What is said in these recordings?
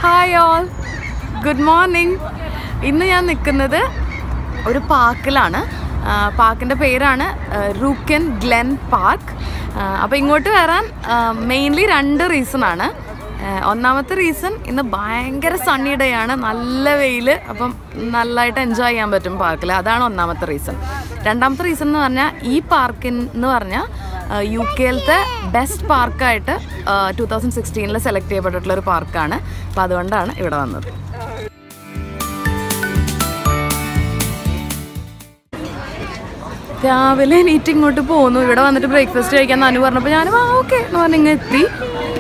Hi all, good morning. ഇന്ന് ഞാൻ നിൽക്കുന്നത് ഒരു പാർക്കിലാണ്. പാർക്കിൻ്റെ പേരാണ് റൂക്കൻ ഗ്ലെൻ പാർക്ക്. അപ്പോൾ ഇങ്ങോട്ട് വരാൻ മെയിൻലി 2 റീസണാണ്. ഒന്നാമത്തെ റീസൺ, ഇന്ന് ഭയങ്കര സണ്ണി ഡേ ആണ്, നല്ല വെയിൽ, അപ്പം നല്ലതായിട്ട് എൻജോയ് ചെയ്യാൻ പറ്റും പാർക്കിൽ. അതാണ് ഒന്നാമത്തെ റീസൺ. രണ്ടാമത്തെ റീസൺ എന്ന് പറഞ്ഞാൽ ഈ പാർക്കിന്ന് പറഞ്ഞാൽ UK-യിലത്തെ ബെസ്റ്റ് പാർക്കായിട്ട് 2016 സെലക്ട് ചെയ്യപ്പെട്ടിട്ടുള്ളൊരു പാർക്കാണ്. അപ്പോൾ അതുകൊണ്ടാണ് ഇവിടെ വന്നത്. രാവിലെ എണീറ്റ് ഇങ്ങോട്ട് പോന്നു. ഇവിടെ വന്നിട്ട് ബ്രേക്ക്ഫാസ്റ്റ് കഴിക്കാൻ അനു പറഞ്ഞപ്പോൾ ഞാനും ഓക്കെ എന്ന് പറഞ്ഞ് ഇങ്ങനെ എത്തി.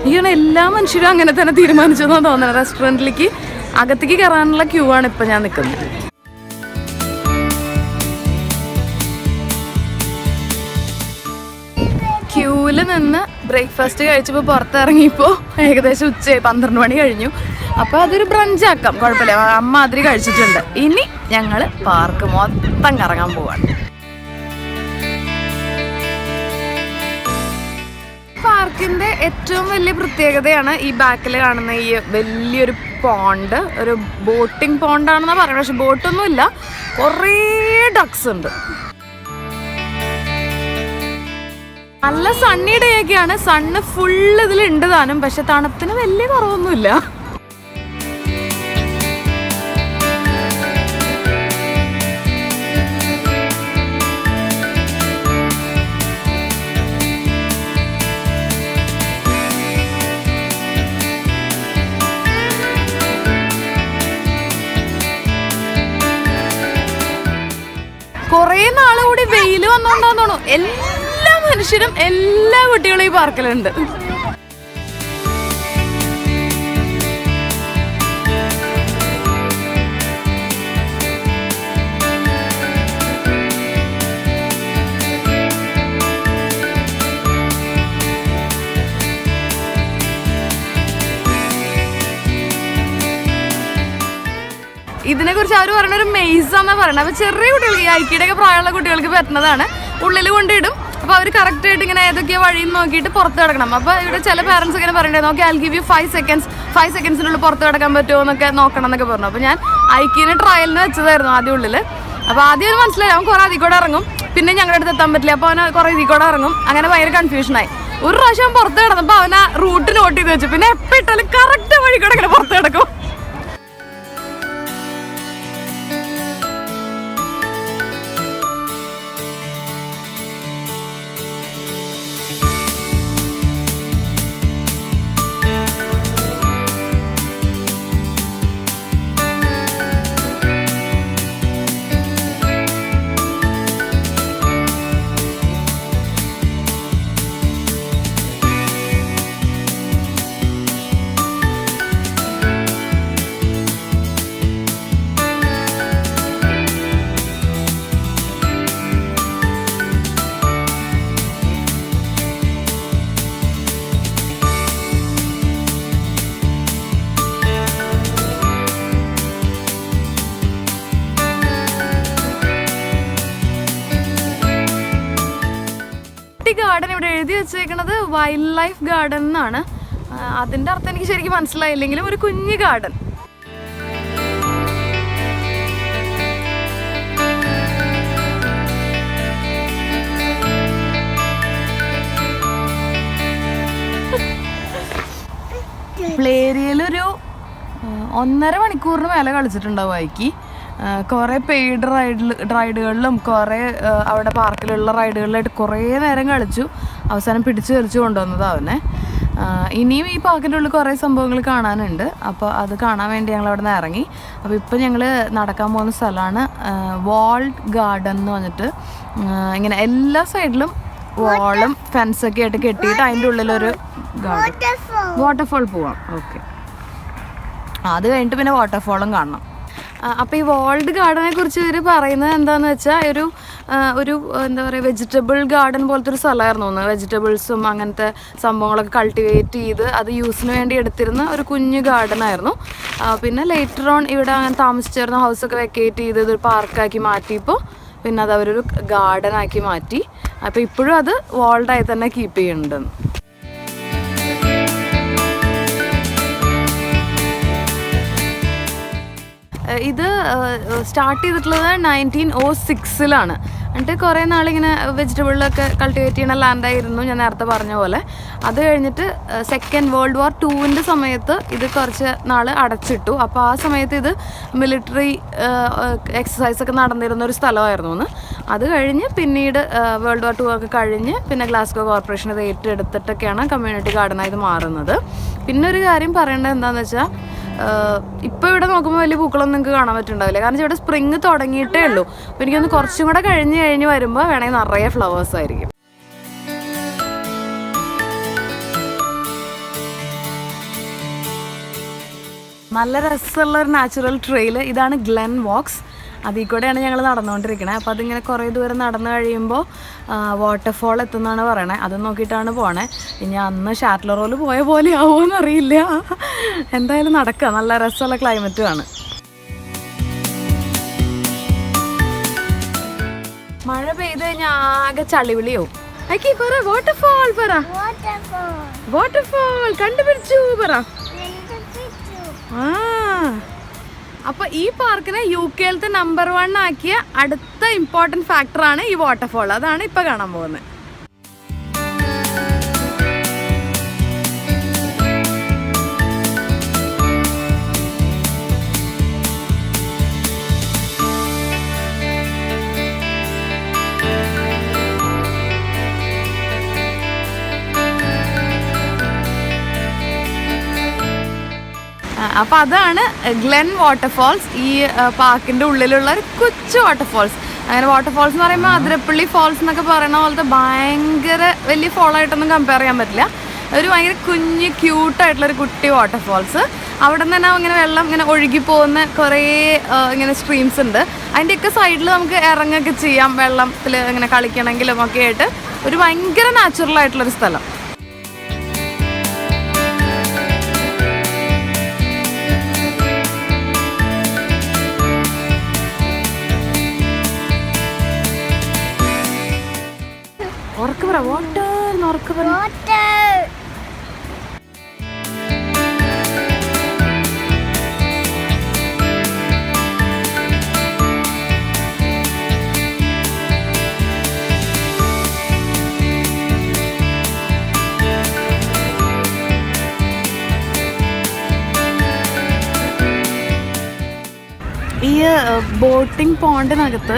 ഇങ്ങനെ എല്ലാ മനുഷ്യരും അങ്ങനെ തന്നെ തീരുമാനിച്ചെന്നാണ് തോന്നുന്നത്. റെസ്റ്റോറൻറ്റിലേക്ക് അകത്തേക്ക് കയറാനുള്ള ക്യൂ ആണ് ഇപ്പം ഞാൻ നിൽക്കുന്നത്. ക്യൂവിൽ നിന്ന് ബ്രേക്ക്ഫാസ്റ്റ് കഴിച്ചപ്പോൾ പുറത്തിറങ്ങിയപ്പോൾ ഏകദേശം ഉച്ചയായി, 12 മണി കഴിഞ്ഞു. അപ്പോൾ അതൊരു ബ്രഞ്ചാക്കാം, കുഴപ്പമില്ല. അമ്മ അതിരി കഴിച്ചിട്ടുണ്ട്. ഇനി ഞങ്ങൾ പാർക്ക് മൊത്തം കറങ്ങാൻ പോവാണ്. പാർക്കിൻ്റെ ഏറ്റവും വലിയ പ്രത്യേകതയാണ് ഈ ബാക്കിൽ കാണുന്ന ഈ വലിയൊരു പോണ്ട്. ഒരു ബോട്ടിംഗ് പോണ്ടാണെന്നാണ് പറയുന്നത്, പക്ഷെ ബോട്ടൊന്നുമില്ല. കുറേ ഡക്സ് ഉണ്ട്. നല്ല സണ്ണി ഡേ ഒക്കെയാണ്. സണ്ണ് ഫുള്ള് ഇതിലുണ്ട് താനും, പക്ഷെ തണുപ്പിന് വലിയ കുറവൊന്നുമില്ല. കുറേ നാളെ കൂടി വെയിൽ വന്നോണ്ടാന്ന് തോന്നുന്നു എല്ലാ മനുഷ്യരും എല്ലാ കുട്ടികളും ഈ പാർക്കിലുണ്ട്. ഇതിനെ കുറിച്ച് അവർ പറയുന്ന ഒരു മെയ്സാന്നാ പറയുന്നത്. അപ്പോൾ ചെറിയ കുട്ടികൾക്ക്, ഈ IKEA ഒക്കെ പ്രായമുള്ള കുട്ടികൾക്ക് പറ്റുന്നതാണ്. ഉള്ളിൽ കൊണ്ടിടും. അപ്പോൾ അവർ കറക്റ്റായിട്ട് ഇങ്ങനെ ഏതൊക്കെയോ വഴിയും നോക്കിയിട്ട് പുറത്ത് കിടക്കണം. അപ്പോൾ ഇവിടെ ചില പാരൻസ് ഇങ്ങനെ പറയണ്ടേ, ഓക്കെ I'll give you 5 സെക്കൻഡ്സിനുള്ളിൽ പുറത്ത് കിടക്കാൻ പറ്റുമോ എന്നൊക്കെ നോക്കണം എന്നൊക്കെ പറഞ്ഞു. അപ്പോൾ ഞാൻ IKEA ട്രയലിന് വെച്ചതായിരുന്നു ആദ്യം ഉള്ളിൽ. അപ്പോൾ ആദ്യം അത് മനസ്സിലായി, അവൻ കുറേ അതിൽ കൂടെ ഇറങ്ങും, പിന്നെ ഞങ്ങളുടെ അടുത്ത് എത്താൻ പറ്റില്ല, അപ്പോൾ അവന് കുറേ ഇതിൽ കൂടെ ഇറങ്ങും. അങ്ങനെ ഭയങ്കര കൺഫ്യൂഷനായി. ഒരു പ്രാവശ്യം പുറത്ത് കിടന്നപ്പോൾ അവൻ ആ റൂട്ട് നോട്ട് ചെയ്ത് വെച്ചു. പിന്നെ എപ്പോൾ ഇട്ടാലും കറക്റ്റ് വഴി കൂടെ ഇങ്ങനെ പുറത്ത് കിടക്കും. ഗാർഡൻ ഇവിടെ എഴുതി വെച്ചേക്കുന്നത് വൈൽഡ് ലൈഫ് ഗാർഡൻ എന്നാണ്. അതിൻ്റെ അർത്ഥം എനിക്ക് ശരിക്കും മനസ്സിലായില്ലെങ്കിലും ഒരു കുഞ്ഞു ഗാർഡൻ. പ്ലേ ഏരിയയിലൊരു 1.5 മണിക്കൂറിന് മേലെ കളിച്ചിട്ടുണ്ടാവും വൈകി. കുറേ പെയ്ഡ് റൈഡുകളിലും കുറേ അവിടെ പാർക്കിലുള്ള റൈഡുകളിലായിട്ട് കുറേ നേരം കളിച്ചു. അവസാനം പിടിച്ചു വലിച്ചു കൊണ്ടുവന്നത് അവനെ. ഇനിയും ഈ പാർക്കിൻ്റെ ഉള്ളിൽ കുറേ സംഭവങ്ങൾ കാണാനുണ്ട്. അപ്പോൾ അത് കാണാൻ വേണ്ടി ഞങ്ങൾ അവിടെ നിന്ന് ഇറങ്ങി. അപ്പോൾ ഇപ്പം ഞങ്ങൾ നടക്കാൻ പോകുന്ന സ്ഥലമാണ് വാൾഡ് ഗാർഡൻ എന്ന് പറഞ്ഞിട്ട്. ഇങ്ങനെ എല്ലാ സൈഡിലും വാളും ഫെൻസൊക്കെ ആയിട്ട് കെട്ടിയിട്ട് അതിൻ്റെ ഉള്ളിലൊരു ഗാർഡൻ. വാട്ടർഫോൾ പോവാം. ഓക്കെ, അത് കഴിഞ്ഞിട്ട് പിന്നെ വാട്ടർഫോളും കാണണം. അപ്പോൾ ഈ വാൾഡ് ഗാർഡനെ കുറിച്ച് ഇവർ പറയുന്നത് എന്താണെന്ന് വെച്ചാൽ ഒരു എന്താ പറയുക, വെജിറ്റബിൾ ഗാർഡൻ പോലത്തെ ഒരു സ്ഥലമായിരുന്നു തോന്നുന്നത്. വെജിറ്റബിൾസും അങ്ങനത്തെ സംഭവങ്ങളൊക്കെ കൾട്ടിവേറ്റ് ചെയ്ത് അത് യൂസിന് വേണ്ടി എടുത്തിരുന്ന ഒരു കുഞ്ഞു ഗാർഡനായിരുന്നു. പിന്നെ ലേറ്റർ ഓൺ ഇവിടെ അങ്ങനെ താമസിച്ചിരുന്ന ഹൗസൊക്കെ വെക്കേറ്റ് ചെയ്ത് ഇതൊരു പാർക്കാക്കി മാറ്റിയപ്പോൾ പിന്നെ അത് അവരൊരു ഗാർഡനാക്കി മാറ്റി. അപ്പോൾ ഇപ്പോഴും അത് വാൾഡായി തന്നെ കീപ്പ് ചെയ്യുന്നുണ്ട്. ഇത് സ്റ്റാർട്ട് ചെയ്തിട്ടുള്ളത് 1906 എന്നിട്ട് കുറേ നാളിങ്ങനെ വെജിറ്റബിളിലൊക്കെ കൾട്ടിവേറ്റ് ചെയ്യുന്ന ലാൻഡായിരുന്നു ഞാൻ നേരത്തെ പറഞ്ഞ പോലെ. അത് കഴിഞ്ഞിട്ട് സെക്കൻഡ് വേൾഡ് വാർ 2 സമയത്ത് ഇത് കുറച്ച് നാൾ അടച്ചിട്ടു. അപ്പോൾ ആ സമയത്ത് ഇത് മിലിറ്ററി എക്സസൈസൊക്കെ നടന്നിരുന്ന ഒരു സ്ഥലമായിരുന്നു. അത് കഴിഞ്ഞ് പിന്നീട് വേൾഡ് വാർ 2 ഒക്കെ കഴിഞ്ഞ് പിന്നെ ഗ്ലാസ്ഗോ കോർപ്പറേഷൻ ഇത് ഏറ്റെടുത്തിട്ടൊക്കെയാണ് കമ്മ്യൂണിറ്റി ഗാർഡനായത് മാറുന്നത്. പിന്നെ ഒരു കാര്യം പറയേണ്ടത് എന്താണെന്ന് വെച്ചാൽ, ഇപ്പോൾ ഇവിടെ നോക്കുമ്പോൾ വലിയ പൂക്കളൊന്നും നിങ്ങൾക്ക് കാണാൻ പറ്റുന്നുണ്ടാവില്ല. കാരണം ഇവിടെ സ്പ്രിങ് തുടങ്ങിയിട്ടേ ഉള്ളൂ. അപ്പോൾ എനിക്കൊന്ന് കുറച്ചും കൂടെ കഴിഞ്ഞ് വരുമ്പോൾ വേണമെങ്കിൽ നിറയെ ഫ്ലവേഴ്സ് ആയിരിക്കും. നല്ല രസമുള്ള ഒരു നാച്ചുറൽ ട്രെയിൽ. ഇതാണ് ഗ്ലെൻ വാക്സ്. അതിൽ കൂടെയാണ് ഞങ്ങൾ നടന്നുകൊണ്ടിരിക്കണത്. അപ്പോൾ അതിങ്ങനെ കുറേ ദൂരം നടന്നു കഴിയുമ്പോൾ വാട്ടർഫോൾ എത്തുന്നതാണ് പറയണത്. അത് നോക്കിയിട്ടാണ് പോണേ. ഇനി അന്ന് ഷാറ്റ്ലറോയിൽ പോയ പോലെ ആവുമെന്നറിയില്ല. എന്തായാലും നടക്കുക. നല്ല രസമുള്ള ക്ലൈമറ്റുമാണ്. മഴ പെയ്ത് കഴിഞ്ഞാൽ ആകെ ചളിവിളിയാവും. അയ്ക്കി പറ, വാട്ടർഫോൾ പറ. വാട്ടർഫോൾ കണ്ടുപിടിച്ചു പറ. അപ്പൊ ഈ പാർക്കിനെ UK നമ്പർ 1 ആക്കിയ അടുത്ത ഇമ്പോർട്ടൻറ്റ് ഫാക്ടറാണ് ഈ വാട്ടർഫോൾ. അതാണ് ഇപ്പൊ കാണാൻ പോകുന്നത്. അപ്പോൾ അതാണ് ഗ്ലെൻ വാട്ടർഫോൾസ്. ഈ പാർക്കിൻ്റെ ഉള്ളിലുള്ള ഒരു കൊച്ചു വാട്ടർഫോൾസ്. അങ്ങനെ വാട്ടർഫോൾസ് എന്ന് പറയുമ്പോൾ അതിരപ്പള്ളി ഫോൾസ് എന്നൊക്കെ പറയുന്ന പോലത്തെ ഭയങ്കര വലിയ ഫോളായിട്ടൊന്നും കമ്പയർ ചെയ്യാൻ പറ്റില്ല. ഒരു ഭയങ്കര കുഞ്ഞ് ക്യൂട്ടായിട്ടുള്ളൊരു കുട്ടി വാട്ടർഫോൾസ്. അവിടെ നിന്ന് തന്നെ ഇങ്ങനെ വെള്ളം ഇങ്ങനെ ഒഴുകി പോകുന്ന കുറേ ഇങ്ങനെ സ്ട്രീംസ് ഉണ്ട്. അതിൻ്റെയൊക്കെ സൈഡിൽ നമുക്ക് ഇറങ്ങുകയൊക്കെ ചെയ്യാം. വെള്ളത്തിൽ ഇങ്ങനെ കളിക്കണമെങ്കിലും ഒക്കെ ആയിട്ട് ഒരു ഭയങ്കര നാച്ചുറൽ ആയിട്ടുള്ളൊരു സ്ഥലം. ഈ ബോട്ടിംഗ് പോണ്ടിനകത്ത്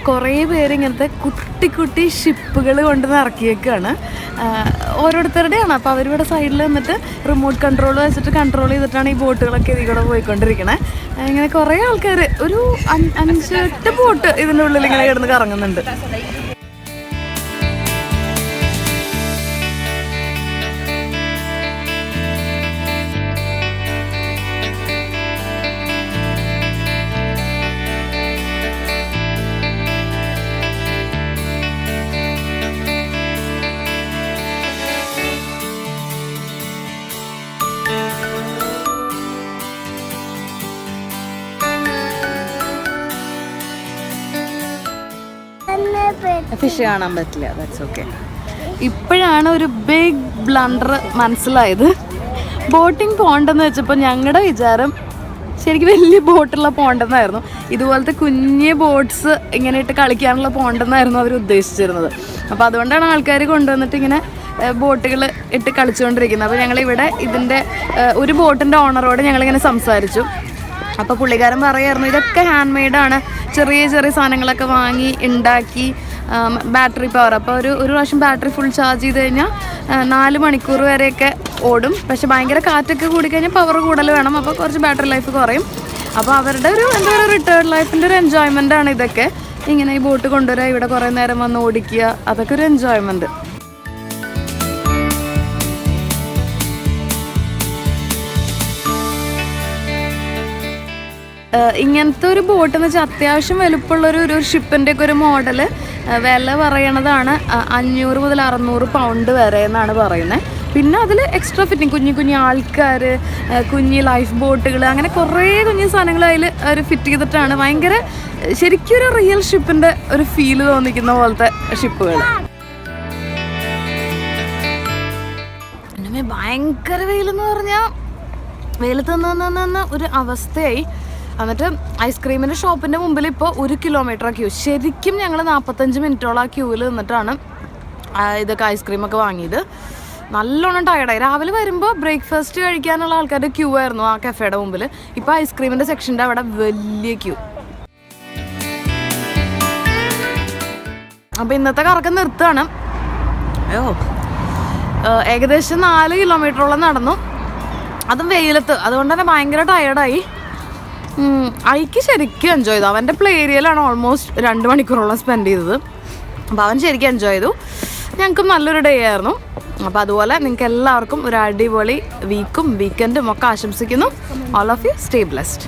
കുറേ പേര് ഇങ്ങനത്തെ കുട്ടി കുട്ടി ഷിപ്പുകൾ കൊണ്ട് നിറക്കിയേക്കാണ്. ഓരോരുത്തരുടെയാണ്. അപ്പോൾ അവരിവിടെ സൈഡിൽ നിന്നിട്ട് റിമോട്ട് കൺട്രോൾ വെച്ചിട്ട് കൺട്രോൾ ചെയ്തിട്ടാണ് ഈ ബോട്ടുകളൊക്കെ ഇതിൽ കൂടെ പോയിക്കൊണ്ടിരിക്കണേ. ഇങ്ങനെ കുറേ ആൾക്കാർ, ഒരു 5-8 ബോട്ട് ഇതിൻ്റെ ഉള്ളിൽ ഇങ്ങനെ കിടന്ന് കറങ്ങുന്നുണ്ട്. ഫിഷ് കാണാൻ പറ്റില്ല. That's okay. ഇപ്പോഴാണ് ഒരു ബിഗ് ബ്ലണ്ടർ മനസ്സിലായത്. ബോട്ടിംഗ് പോണ്ടെന്ന് വെച്ചപ്പോൾ ഞങ്ങളുടെ വിചാരം ശരിക്കും വലിയ ബോട്ടുള്ള പോണ്ടെന്നായിരുന്നു. ഇതുപോലത്തെ കുഞ്ഞ് ബോട്ട്സ് ഇങ്ങനെ ഇട്ട് കളിക്കാനുള്ള പോണ്ടെന്നായിരുന്നു അവർ ഉദ്ദേശിച്ചിരുന്നത്. അപ്പോൾ അതുകൊണ്ടാണ് ആൾക്കാർ കൊണ്ടുവന്നിട്ട് ഇങ്ങനെ ബോട്ടുകൾ ഇട്ട് കളിച്ചുകൊണ്ടിരിക്കുന്നത്. അപ്പോൾ ഞങ്ങളിവിടെ ഇതിൻ്റെ ഒരു ബോട്ടിൻ്റെ ഓണറോട് ഞങ്ങളിങ്ങനെ സംസാരിച്ചു. അപ്പോൾ പുള്ളിക്കാരൻ പറയായിരുന്നു ഇതൊക്കെ ഹാൻഡ് മെയ്ഡാണ്, ചെറിയ ചെറിയ സാധനങ്ങളൊക്കെ വാങ്ങി ഉണ്ടാക്കി, ബാറ്ററി പവർ. അപ്പോൾ ഒരു പ്രാവശ്യം ബാറ്ററി ഫുൾ ചാർജ് ചെയ്ത് കഴിഞ്ഞാൽ 4 മണിക്കൂർ വരെയൊക്കെ ഓടും. പക്ഷെ ഭയങ്കര കാറ്റൊക്കെ കൂടിക്കഴിഞ്ഞാൽ പവർ കൂടുതൽ വേണം. അപ്പോൾ കുറച്ച് ബാറ്ററി ലൈഫ് കുറയും. അപ്പോൾ അവരുടെ ഒരു എന്താ പറയുക, റിട്ടയർഡ് ലൈഫിൻ്റെ ഒരു എൻജോയ്മെൻ്റ് ആണ് ഇതൊക്കെ. ഇങ്ങനെ ഈ ബോട്ട് കൊണ്ടുവരിക, ഇവിടെ കുറേ നേരം വന്ന് ഓടിക്കുക, അതൊക്കെ ഒരു എൻജോയ്മെൻറ്റ്. ഇങ്ങനത്തെ ഒരു ബോട്ട് എന്ന് വെച്ചാൽ അത്യാവശ്യം വലുപ്പമുള്ളൊരു ഷിപ്പിൻ്റെ ഒക്കെ ഒരു മോഡൽ വില പറയണതാണ് 500 മുതൽ 600 പൗണ്ട് വരെ എന്നാണ് പറയുന്നത്. പിന്നെ അതിൽ എക്സ്ട്രാ ഫിറ്റിംഗ്, കുഞ്ഞു ആൾക്കാർ, കുഞ്ഞ് ലൈഫ് ബോട്ടുകൾ, അങ്ങനെ കുറേ കുഞ്ഞു സാധനങ്ങൾ അതിൽ അവർ ഫിറ്റ് ചെയ്തിട്ടാണ് ഭയങ്കര ശരിക്കും ഒരു റിയൽ ഷിപ്പിൻ്റെ ഒരു ഫീല് തോന്നിക്കുന്ന പോലത്തെ ഷിപ്പുകൾ. ഭയങ്കര വെയിലെന്ന് പറഞ്ഞാൽ വെയിലത്ത് നിന്ന് ഒരു അവസ്ഥയായി. എന്നിട്ട് ഐസ്ക്രീമിൻ്റെ ഷോപ്പിൻ്റെ മുമ്പിൽ ഇപ്പോൾ 1 കിലോമീറ്റർ ക്യൂ. ശരിക്കും ഞങ്ങൾ 45 മിനിറ്റോളം ആ ക്യൂവിൽ നിന്നിട്ടാണ് ഇതൊക്കെ ഐസ്ക്രീമൊക്കെ വാങ്ങിയത്. നല്ലോണം ടയർഡായി. രാവിലെ വരുമ്പോൾ ബ്രേക്ക്ഫാസ്റ്റ് കഴിക്കാനുള്ള ആൾക്കാരുടെ ക്യൂ ആയിരുന്നു ആ കഫേയുടെ മുമ്പിൽ. ഇപ്പോൾ ഐസ്ക്രീമിൻ്റെ സെക്ഷൻ്റെ അവിടെ വലിയ ക്യൂ. അപ്പോൾ ഇന്നത്തെ കറക്കം നിർത്തുകയാണ്. ഏകദേശം 4 കിലോമീറ്ററോളം നടന്നു, അതും വെയിലത്ത്. അതുകൊണ്ട് തന്നെ ഭയങ്കര ടയർഡായി. ഐക്ക് ശരിക്കും എൻജോയ് ചെയ്തു. അവൻ്റെ പ്ലേ ഏരിയയിലാണ് ഓൾമോസ്റ്റ് 2 മണിക്കൂറോളം സ്പെൻഡ് ചെയ്തത്. അപ്പോൾ അവൻ ശരിക്കും എൻജോയ് ചെയ്തു. ഞങ്ങൾക്കും നല്ലൊരു ഡേ ആയിരുന്നു. അപ്പോൾ അതുപോലെ നിങ്ങൾക്ക് എല്ലാവർക്കും ഒരു അടിപൊളി വീക്കും വീക്കെൻഡും ഒക്കെ ആശംസിക്കുന്നു. All of you stay blessed.